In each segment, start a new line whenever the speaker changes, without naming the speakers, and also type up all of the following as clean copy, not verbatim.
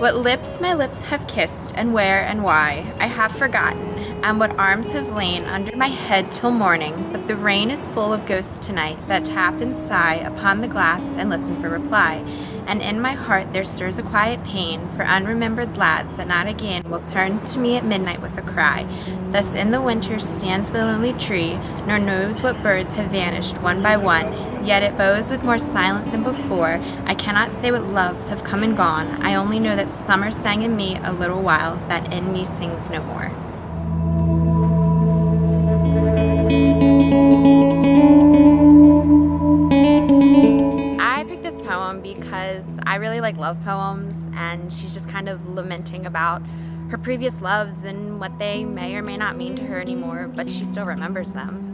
What lips my lips have kissed, and where and why, I have forgotten, and what arms have lain under my head till morning, but the rain is full of ghosts tonight that tap and sigh upon the glass and listen for reply, and in my heart there stirs a quiet pain for unremembered lads that not again will turn to me at midnight with a cry. Thus in the winter stands the lonely tree, nor knows what birds have vanished one by one, yet it bows with more silent than before. I cannot say what loves have come and gone, I only know that summer sang in me a little while, that in me sings no more. I picked this poem because I really like love poems, and she's just kind of lamenting about her previous loves and what they may or may not mean to her anymore, but she still remembers them.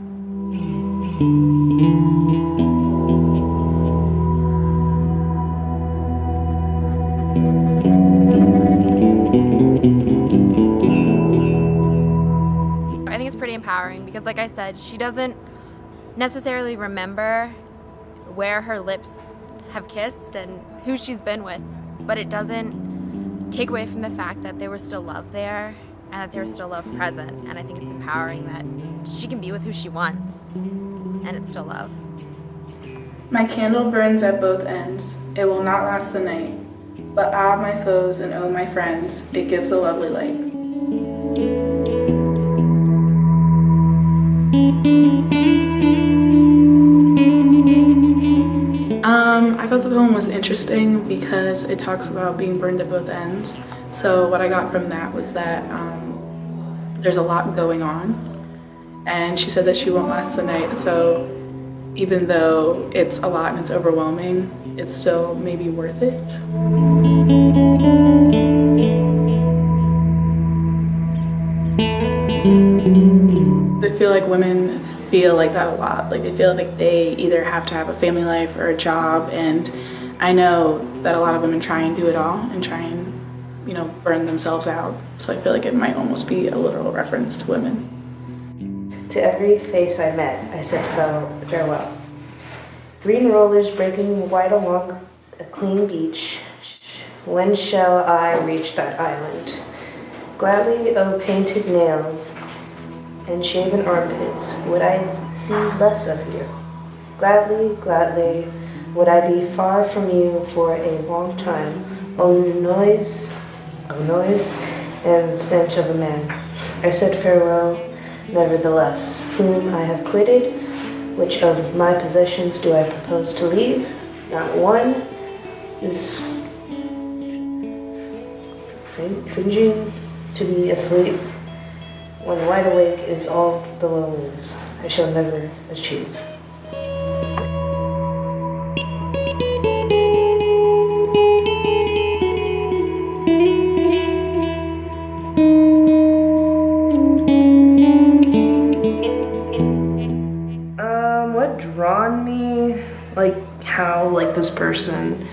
I think it's pretty empowering because, like I said, she doesn't necessarily remember where her lips have kissed and who she's been with, but it doesn't take away from the fact that there was still love there and that there was still love present. And I think it's empowering that she can be with who she wants and it's still love.
My candle burns at both ends. It will not last the night. But ah, my foes and oh, my friends, it gives a lovely light. I thought the poem was interesting because it talks about being burned at both ends. So what I got from that was that there's a lot going on, and she said that she won't last the night. So even though it's a lot and it's overwhelming, it's still maybe worth it. I feel like women feel like that a lot. Like they feel like they either have to have a family life or a job, and I know that a lot of women try and do it all and try and, burn themselves out. So I feel like it might almost be a literal reference to women.
To every face I met, I said farewell. Green rollers breaking wide along a clean beach. When shall I reach that island? Gladly, oh painted nails and shaven armpits, would I see less of you. Gladly, gladly, would I be far from you for a long time. Oh noise and stench of a man. I said farewell, nevertheless, whom I have quitted. Which of my possessions do I propose to leave? Not one is fringing to be asleep, when wide awake is all the loneliness I shall never achieve. What drawn me, how this person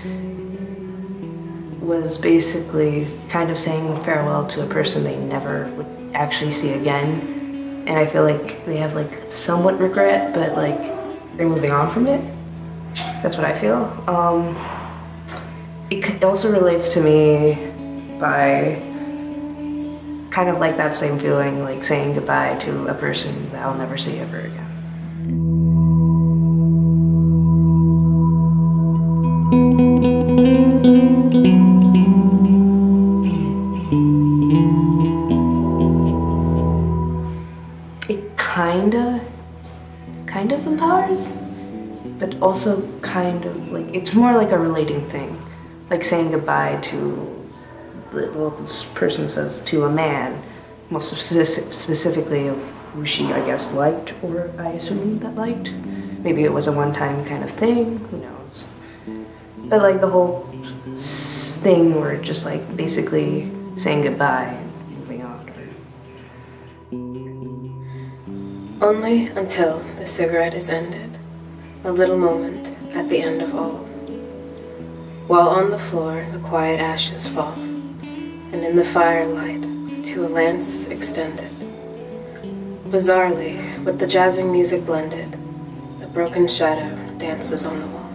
was basically kind of saying farewell to a person they never would actually see again, and I feel like they have somewhat regret, but they're moving on from it. That's what I feel. It also relates to me by kind of that same feeling, saying goodbye to a person that I'll never see ever again. It kind of empowers, but also kind of it's more like a relating thing, saying goodbye to, this person says to a man, most specifically of who she, I guess, liked, or I assume that liked. Maybe it was a one-time kind of thing, who knows. But the whole thing where just basically saying goodbye and moving on.
Only until the cigarette is ended, a little moment at the end of all. While on the floor the quiet ashes fall, and in the firelight to a lance extended. Bizarrely, with the jazzing music blended, the broken shadow dances on the wall.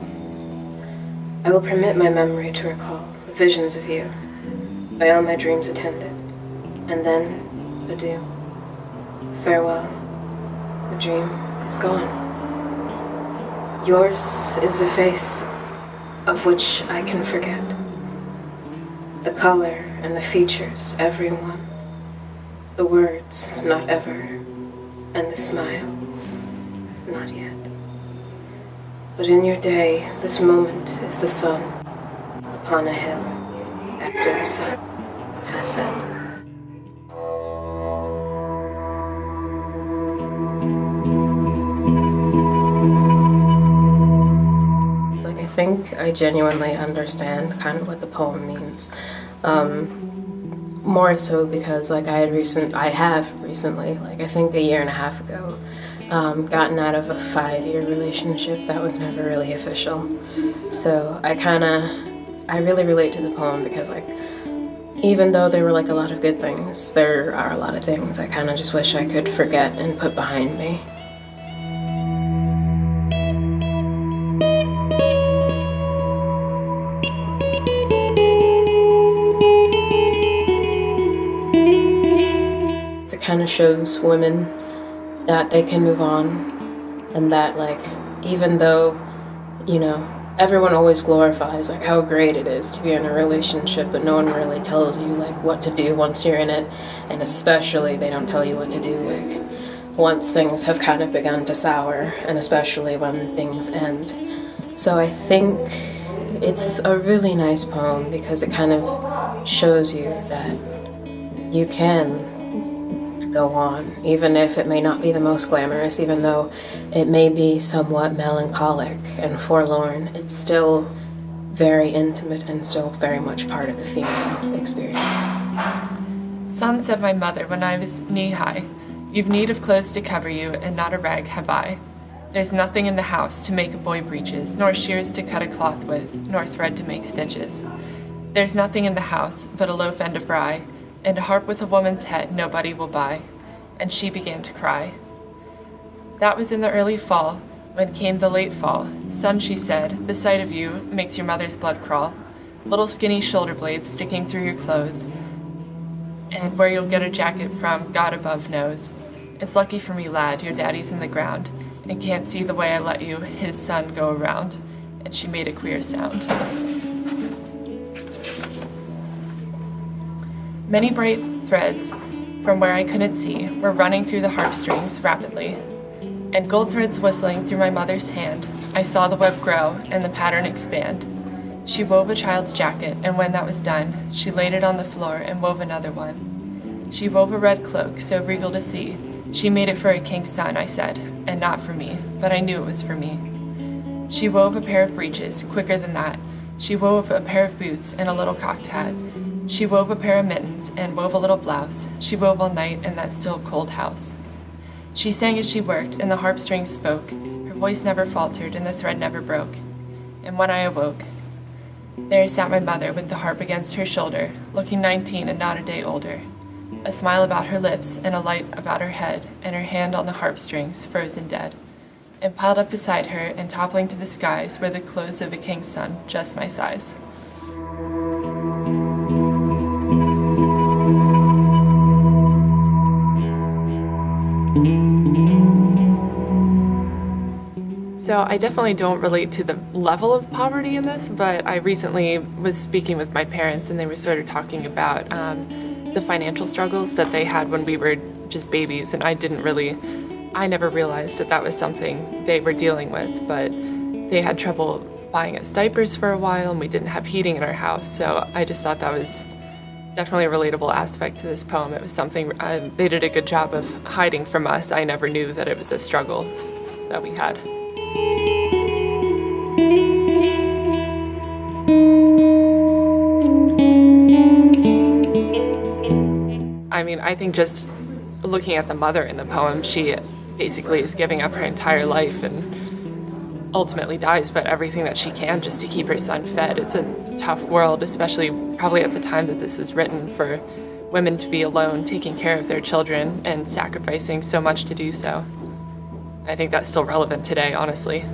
I will permit my memory to recall the visions of you, by all my dreams attended, and then adieu. Farewell, the dream is gone. Yours is a face of which I can forget, the color and the features, every one, the words, not ever, and the smiles, not yet. But in your day, this moment is the sun upon a hill after the sun has set. I think I genuinely understand kind of what the poem means. More so because I have recently, I think a year and a half ago, gotten out of a 5-year relationship that was never really official. So I really relate to the poem because even though there were a lot of good things, there are a lot of things I kind of just wish I could forget and put behind me. It kind of shows women that they can move on, and that even though, everyone always glorifies how great it is to be in a relationship, but no one really tells you what to do once you're in it, and especially they don't tell you what to do once things have kind of begun to sour, and especially when things end. So I think it's a really nice poem because it kind of shows you that you can go on, even if it may not be the most glamorous, even though it may be somewhat melancholic and forlorn, it's still very intimate and still very much part of the female experience.
Son said my mother when I was knee-high, "You've need of clothes to cover you, and not a rag have I. There's nothing in the house to make a boy breeches, nor shears to cut a cloth with, nor thread to make stitches. There's nothing in the house but a loaf end of rye, and a harp with a woman's head nobody will buy." And she began to cry. That was in the early fall, when came the late fall. "Son," she said, "the sight of you makes your mother's blood crawl. Little skinny shoulder blades sticking through your clothes, and where you'll get a jacket from, God above knows. It's lucky for me, lad, your daddy's in the ground, and can't see the way I let you, his son, go around." And she made a queer sound. Many bright threads, from where I couldn't see, were running through the harp strings rapidly, and gold threads whistling through my mother's hand. I saw the web grow and the pattern expand. She wove a child's jacket, and when that was done, she laid it on the floor and wove another one. She wove a red cloak, so regal to see. She made it for a king's son, I said, and not for me, but I knew it was for me. She wove a pair of breeches, quicker than that. She wove a pair of boots and a little cocked hat. She wove a pair of mittens and wove a little blouse. She wove all night in that still cold house. She sang as she worked, and the harp strings spoke. Her voice never faltered, and the thread never broke. And when I awoke, there sat my mother with the harp against her shoulder, looking 19 and not a day older. A smile about her lips and a light about her head, and her hand on the harp strings, frozen dead. And piled up beside her and toppling to the skies were the clothes of a king's son, just my size. So I definitely don't relate to the level of poverty in this, but I recently was speaking with my parents, and they were sort of talking about the financial struggles that they had when we were just babies, and I never realized that was something they were dealing with, but they had trouble buying us diapers for a while, and we didn't have heating in our house, so I just thought that was definitely a relatable aspect to this poem. It was something they did a good job of hiding from us. I never knew that it was a struggle that we had. I mean, I think just looking at the mother in the poem, she basically is giving up her entire life and ultimately dies, but everything that she can just to keep her son fed. It's a tough world, especially probably at the time that this is written, for women to be alone, taking care of their children and sacrificing so much to do so. I think that's still relevant today, honestly.